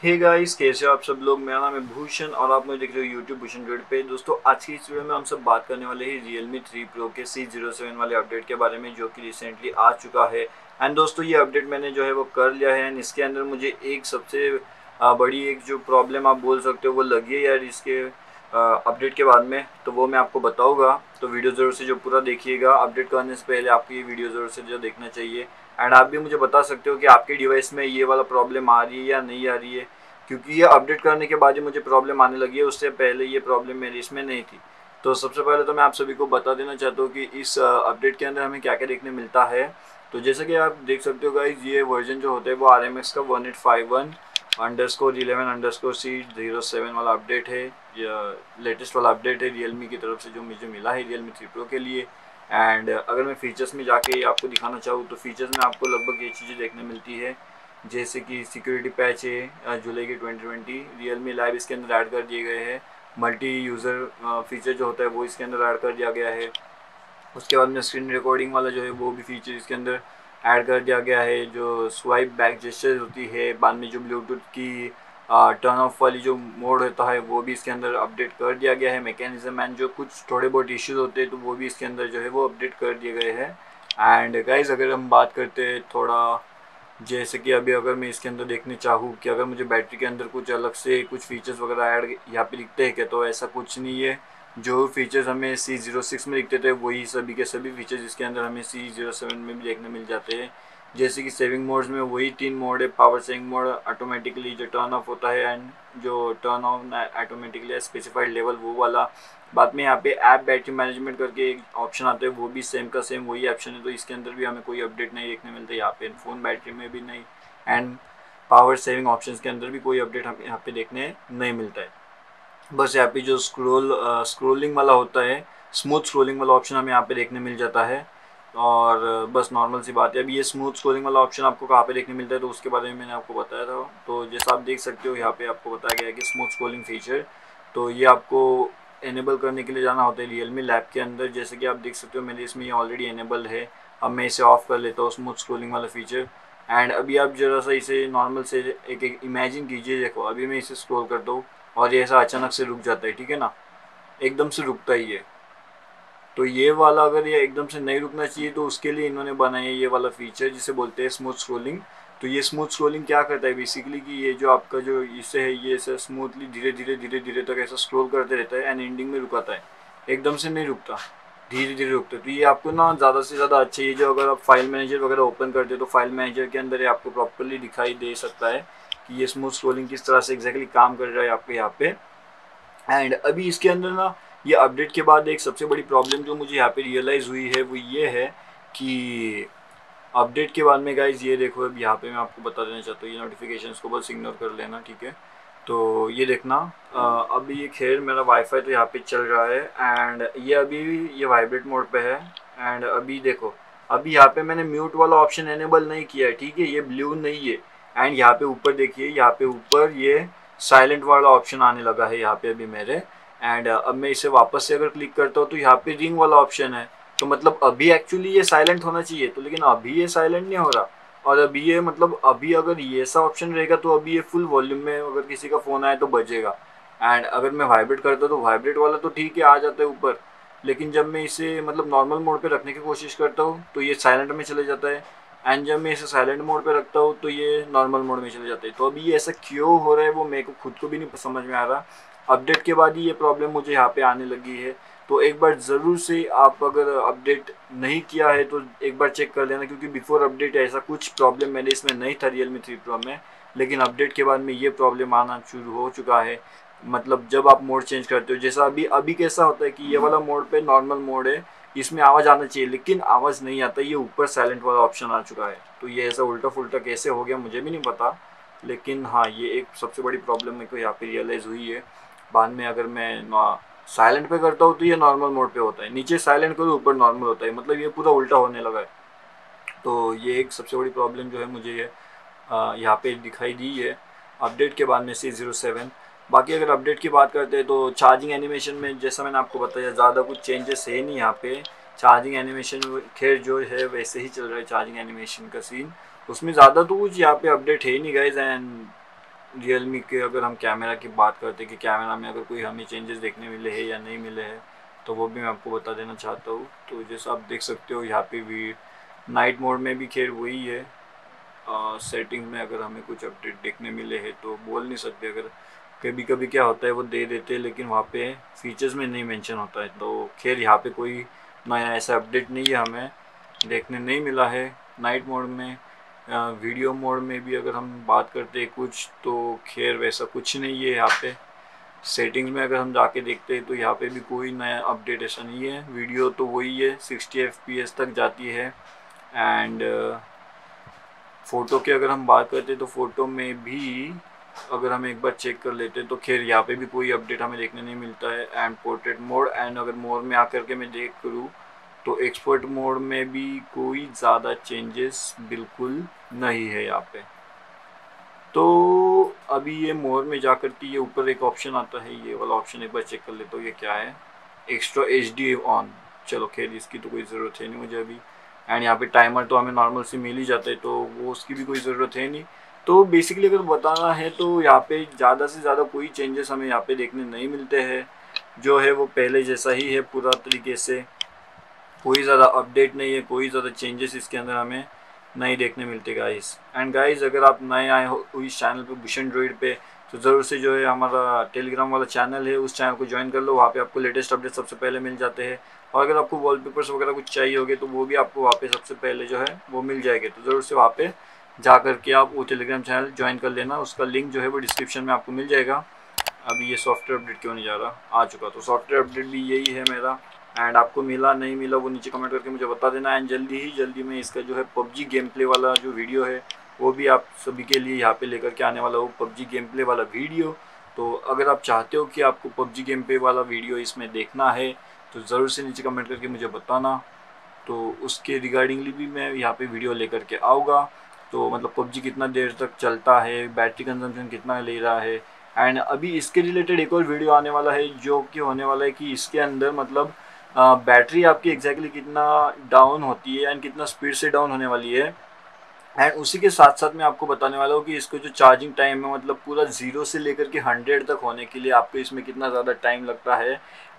Hey guys, कैसे हो आप सब लोग। मेरा नाम है भूषण और आप मुझे देख रहे हो यूट्यूब भूषण ड्रॉइड पे। दोस्तों, आज की इस वीडियो में हम सब बात करने वाले हैं Realme 3 Pro के C07 वाले अपडेट के बारे में, जो कि रिसेंटली आ चुका है। एंड दोस्तों, ये अपडेट मैंने जो है वो कर लिया है। एंड इसके अंदर मुझे एक सबसे बड़ी एक जो प्रॉब्लम आप बोल सकते हो वो लगी है यार इसके अपडेट के बाद में, तो वो मैं आपको बताऊँगा। तो वीडियो ज़रूर से जो पूरा देखिएगा। अपडेट करने से पहले आपको ये वीडियो ज़रूर से जो देखना चाहिए। एंड आप भी मुझे बता सकते हो कि आपके डिवाइस में ये वाला प्रॉब्लम आ रही है या नहीं आ रही है, क्योंकि ये अपडेट करने के बाद ही मुझे प्रॉब्लम आने लगी है। उससे पहले ये प्रॉब्लम मेरी इसमें नहीं थी। तो सबसे पहले तो मैं आप सभी को बता देना चाहता हूँ कि इस अपडेट के अंदर हमें क्या क्या देखने मिलता है। तो जैसे कि आप देख सकते हो गाइज, ये वर्जन जो होता है वो RMX का 1851_C07 वाला अपडेट है। लेटेस्ट वाला अपडेट है रियलमी की तरफ से जो मुझे मिला है Realme 3 Pro के लिए। एंड अगर मैं फीचर्स में जाके आपको दिखाना चाहूँ तो फीचर्स में आपको लगभग ये चीज़ें देखने मिलती है, जैसे कि सिक्योरिटी पैच है जुलाई की 2020। Realme लाइव इसके अंदर ऐड कर दिए गए हैं। मल्टी यूज़र फीचर जो होता है वो इसके अंदर ऐड कर दिया गया है। उसके बाद में स्क्रीन रिकॉर्डिंग वाला जो है वो भी फीचर इसके अंदर ऐड कर दिया गया है। जो स्वाइप बैक जेस्चर होती है, बाद में जो ब्लूटूथ की टर्न ऑफ वाली जो मोड होता है वो भी इसके अंदर अपडेट कर दिया गया है। मैकेनिज्म एंड जो कुछ थोड़े बहुत इश्यूज होते हैं तो वो भी इसके अंदर जो है वो अपडेट कर दिए गए हैं। एंड गाइज, अगर हम बात करते हैं थोड़ा, जैसे कि अभी अगर मैं इसके अंदर देखने चाहूँ कि अगर मुझे बैटरी के अंदर कुछ अलग से कुछ फीचर्स वगैरह ऐड यहाँ पे दिखते हैं क्या, तो ऐसा कुछ नहीं है। जो फीचर्स हमें C06 में दिखते थे वही सभी के सभी फीचर्स इसके अंदर हमें C07 में भी देखने मिल जाते हैं। जैसे कि सेविंग मोड्स में वही 3 मोड है। पावर सेविंग मोड ऑटोमेटिकली जो टर्न ऑफ होता है, एंड जो turn on automatically specified level वो वाला। बाद में यहाँ पे ऐप बैटरी मैनेजमेंट करके एक ऑप्शन आता है, वो भी सेम का सेम वही ऑप्शन है। तो इसके अंदर भी हमें कोई अपडेट नहीं देखने मिलता यहाँ पे, फ़ोन बैटरी में भी नहीं। एंड पावर सेविंग ऑप्शंस के अंदर भी कोई अपडेट हमें यहाँ पे देखने नहीं मिलता है। बस यहाँ पे जो स्क्रोलिंग वाला होता है, स्मूथ स्क्रोलिंग वाला ऑप्शन हमें यहाँ पे देखने मिल जाता है। और बस नॉर्मल सी बात है। अभी ये स्मूथ स्क्रोलिंग वाला ऑप्शन आपको कहाँ पे देखने मिलता है, तो उसके बारे में मैंने आपको बताया था। तो जैसा आप देख सकते हो यहाँ पे आपको बताया गया है कि स्मूथ स्क्रोलिंग फीचर, तो ये आपको इनेबल करने के लिए जाना होता है Realme लैब के अंदर। जैसे कि आप देख सकते हो मेरे इसमें ये ऑलरेडी इनेबल है। अब मैं इसे ऑफ कर लेता हूँ, स्मूथ स्क्रोलिंग वाला फीचर। एंड अभी आप जरा सा इसे नॉर्मल से एक इमेजिन कीजिए। देखो, अभी मैं इसे स्क्रॉल करता हूँ और ये ऐसा अचानक से रुक जाता है, ठीक है ना, एकदम से रुकता ही है। तो ये वाला अगर ये एकदम से नहीं रुकना चाहिए तो उसके लिए इन्होंने बनाया है ये वाला फीचर जिसे बोलते हैं स्मूथ स्क्रोलिंग। तो ये स्मूथ स्क्रोलिंग क्या करता है बेसिकली, कि ये जो आपका जो इससे है ये ऐसा स्मूथली धीरे धीरे तक ऐसा स्क्रोल करते रहता है एंड एंडिंग में रुकाता है। एकदम से नहीं रुकता, धीरे धीरे रुकता है। तो ये आपको ना ज़्यादा से ज़्यादा अच्छा, ये जो अगर आप फाइल मैनेजर वगैरह ओपन करते हो तो फाइल मैनेजर के अंदर ये आपको प्रॉपरली दिखाई दे सकता है कि ये स्मूथ स्क्रोलिंग किस तरह से एग्जैक्टली काम कर रहा है आपके यहाँ पे। एंड अभी इसके अंदर ना, ये अपडेट के बाद एक सबसे बड़ी प्रॉब्लम जो मुझे यहाँ पे रियलाइज़ हुई है वो ये है कि अपडेट के बाद में गाइज ये देखो, अब यहाँ पे मैं आपको बता देना चाहता हूँ, ये नोटिफिकेशंस को बस इग्नोर कर लेना, ठीक है। तो ये देखना, अभी ये खैर मेरा वाईफाई तो यहाँ पे चल रहा है एंड ये अभी ये वाइब्रेट मोड पे है। एंड अभी देखो, अभी यहाँ पे मैंने म्यूट वाला ऑप्शन एनेबल नहीं किया है, ठीक है, ये ब्लू नहीं है। एंड यहाँ पे ऊपर देखिए, यहाँ पे ऊपर ये साइलेंट वाला ऑप्शन आने लगा है यहाँ पे अभी मेरे। एंड अब मैं इसे वापस से अगर क्लिक करता हूँ तो यहाँ पे रिंग वाला ऑप्शन है। तो मतलब अभी एक्चुअली ये साइलेंट होना चाहिए, तो लेकिन अभी ये साइलेंट नहीं हो रहा। और अभी ये मतलब अभी अगर ये ऐसा ऑप्शन रहेगा तो अभी ये फुल वॉल्यूम में अगर किसी का फ़ोन आए तो बजेगा। एंड अगर मैं वाइब्रेट करता हूँ तो वाइब्रेट वाला तो ठीक है, आ जाता है ऊपर। लेकिन जब मैं इसे मतलब नॉर्मल मोड पे रखने की कोशिश करता हूँ तो ये साइलेंट में चले जाता है। एंड जब मैं इसे साइलेंट मोड पे रखता हूँ तो ये नॉर्मल मोड में चले जाता है। तो अभी ये ऐसा क्यों हो रहा है वो मेरे को खुद को भी नहीं समझ में आ रहा। अपडेट के बाद ही ये प्रॉब्लम मुझे यहाँ पे आने लगी है। तो एक बार ज़रूर से आप अगर अपडेट नहीं किया है तो एक बार चेक कर लेना, क्योंकि बिफोर अपडेट ऐसा कुछ प्रॉब्लम मेरे इसमें नहीं था Realme 3 Pro में। लेकिन अपडेट के बाद में ये प्रॉब्लम आना शुरू हो चुका है। मतलब जब आप मोड चेंज करते हो, जैसा अभी अभी कैसा होता है कि ये वाला मोड पे नॉर्मल मोड है, इसमें आवाज़ आना चाहिए लेकिन आवाज़ नहीं आता, ये ऊपर साइलेंट वाला ऑप्शन आ चुका है। तो ये ऐसा उल्टा फुल्टा कैसे हो गया मुझे भी नहीं पता। लेकिन हाँ, ये एक सबसे बड़ी प्रॉब्लम मेरे को यहाँ पे रियलाइज़ हुई है। बाद में अगर मैं साइलेंट पे करता हूँ तो ये नॉर्मल मोड पे होता है, नीचे साइलेंट करो ऊपर नॉर्मल होता है, मतलब ये पूरा उल्टा होने लगा है। तो ये एक सबसे बड़ी प्रॉब्लम जो है मुझे ये यहाँ पे दिखाई दी है अपडेट के बाद में C07। बाकी अगर अपडेट की बात करते हैं तो चार्जिंग एनिमेशन में जैसा मैंने आपको बताया ज़्यादा कुछ चेंजेस है नहीं यहाँ पे। चार्जिंग एनिमेशन खैर जो है वैसे ही चल रहा है, चार्जिंग एनिमेशन का सीन उसमें ज़्यादा तो कुछ यहाँ पे अपडेट है ही नहीं गाइज। एंड रियलमी के अगर हम कैमरा की बात करते हैं कि कैमरा में अगर कोई हमें चेंजेस देखने मिले हैं या नहीं मिले हैं, तो वो भी मैं आपको बता देना चाहता हूँ। तो जैसा आप देख सकते हो यहाँ पे भी नाइट मोड में भी खैर वही है। सेटिंग में अगर हमें कुछ अपडेट देखने मिले हैं तो बोल नहीं सकते, अगर कभी कभी क्या होता है वो दे देते हैं लेकिन वहाँ पे फीचर्स में नहीं मेंशन होता है। तो खैर यहाँ पे कोई नया ऐसा अपडेट नहीं है हमें देखने नहीं मिला है। नाइट मोड में वीडियो मोड में भी अगर हम बात करते हैं कुछ, तो खैर वैसा कुछ नहीं है यहाँ पे। सेटिंग्स में अगर हम जाके देखते हैं तो यहाँ पे भी कोई नया अपडेट ऐसा नहीं है। वीडियो तो वही है, 60 FPS तक जाती है। एंड फ़ोटो की अगर हम बात करते हैं तो फ़ोटो में भी अगर हम एक बार चेक कर लेते हैं तो खैर यहाँ पे भी कोई अपडेट हमें देखने नहीं मिलता है। एंड पोर्ट्रेट मोड, एंड अगर मोड में आकर के मैं देख करूँ तो एक्सपर्ट मोड में भी कोई ज़्यादा चेंजेस बिल्कुल नहीं है यहाँ पे। तो अभी ये मोड में जाकर के ये ऊपर एक ऑप्शन आता है, ये वाला ऑप्शन एक बार चेक कर लेता हूँ ये क्या है। एक्स्ट्रा HD ऑन, चलो खैर इसकी तो कोई ज़रूरत है नहीं मुझे अभी। एंड यहाँ पे टाइमर तो हमें नॉर्मल से मिल ही जाता है, तो वो उसकी भी कोई ज़रूरत है नहीं। तो बेसिकली अगर बताना है तो यहाँ पे ज़्यादा से ज़्यादा कोई चेंजेस हमें यहाँ पे देखने नहीं मिलते हैं। जो है वो पहले जैसा ही है पूरा तरीके से, कोई ज़्यादा अपडेट नहीं है, कोई ज़्यादा चेंजेस इसके अंदर हमें नहीं देखने मिलते गाइस। एंड गाइस अगर आप नए आए हो इस चैनल पे भूषण ड्रॉइड पे, तो ज़रूर से जो है हमारा टेलीग्राम वाला चैनल है उस चैनल को ज्वाइन कर लो, वहाँ पे आपको लेटेस्ट अपडेट सबसे पहले मिल जाते हैं। और अगर आपको वॉलपेपर्स वगैरह कुछ चाहिए होगे तो वो भी आपको वहाँ पे सबसे पहले जो है वो मिल जाएंगे। तो ज़रूर से वहाँ पे जा करके आप वो टेलीग्राम चैनल ज्वाइन कर लेना, उसका लिंक जो है वो डिस्क्रिप्शन में आपको मिल जाएगा। अभी ये सॉफ्टवेयर अपडेट क्यों नहीं जा रहा, आ चुका। तो सॉफ्टवेयर अपडेट भी यही है मेरा। एंड आपको मिला नहीं मिला वो नीचे कमेंट करके मुझे बता देना। एंड जल्दी में इसका जो है पबजी गेम प्ले वाला जो वीडियो है वो भी आप सभी के लिए यहाँ पे लेकर के आने वाला हो, पबजी गेम प्ले वाला वीडियो। तो अगर आप चाहते हो कि आपको पबजी गेम प्ले वाला वीडियो इसमें देखना है तो ज़रूर से नीचे कमेंट करके मुझे बताना। तो उसके रिगार्डिंगली भी मैं यहाँ पे वीडियो लेकर के आऊँगा। तो मतलब पबजी कितना देर तक चलता है, बैटरी कंजम्पशन कितना ले रहा है। एंड अभी इसके रिलेटेड एक और वीडियो आने वाला है जो कि होने वाला है कि इसके अंदर मतलब बैटरी आपकी एग्जैक्टली कितना डाउन होती है एंड कितना स्पीड से डाउन होने वाली है। एंड उसी के साथ साथ मैं आपको बताने वाला हूँ कि इसको जो चार्जिंग टाइम है मतलब पूरा 0 से लेकर के 100 तक होने के लिए आपको इसमें कितना ज़्यादा टाइम लगता है।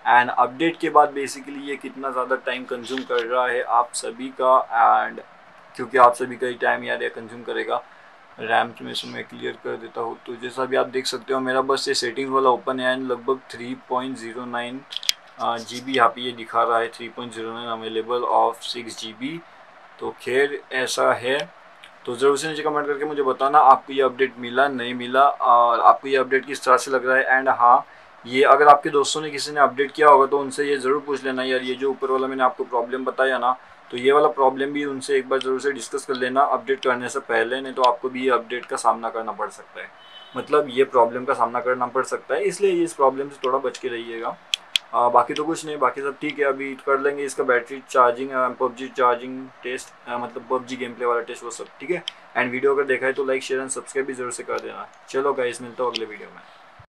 एंड अपडेट के बाद बेसिकली ये कितना ज़्यादा टाइम कंज्यूम कर रहा है आप सभी का। एंड क्योंकि आप सभी का ही टाइम यार ये कंज्यूम करेगा। रैम में से मैं क्लियर कर देता हूँ। तो जैसा भी आप देख सकते हो मेरा बस ये सेटिंग्स वाला ओपन है एंड लगभग 3.09 GB यहाँ पे ये दिखा रहा है, 3.09 अवेलेबल ऑफ 6 GB। तो खैर ऐसा है। तो ज़रूर से नीचे कमेंट करके मुझे बताना आपको ये अपडेट मिला नहीं मिला और आपको ये अपडेट किस तरह से लग रहा है। एंड हाँ, ये अगर आपके दोस्तों ने किसी ने अपडेट किया होगा तो उनसे ये ज़रूर पूछ लेना यार, ये जो ऊपर वाला मैंने आपको प्रॉब्लम बताया ना, तो ये वाला प्रॉब्लम भी उनसे एक बार ज़रूर से डिस्कस कर लेना अपडेट करने से पहले, नहीं तो आपको भी ये अपडेट का सामना करना पड़ सकता है। मतलब ये प्रॉब्लम का सामना करना पड़ सकता है, इसलिए इस प्रॉब्लम से थोड़ा बच के रहिएगा। बाकी तो कुछ नहीं, बाकी सब ठीक है। अभी कर लेंगे इसका battery charging, PUBG charging test, मतलब पबजी गेम प्ले वाला टेस्ट, वो सब ठीक है। एंड वीडियो अगर देखा है तो लाइक शेयर एंड सब्सक्राइब भी जरूर से कर देना। चलो गाइस, मिलता हूँ अगले वीडियो में।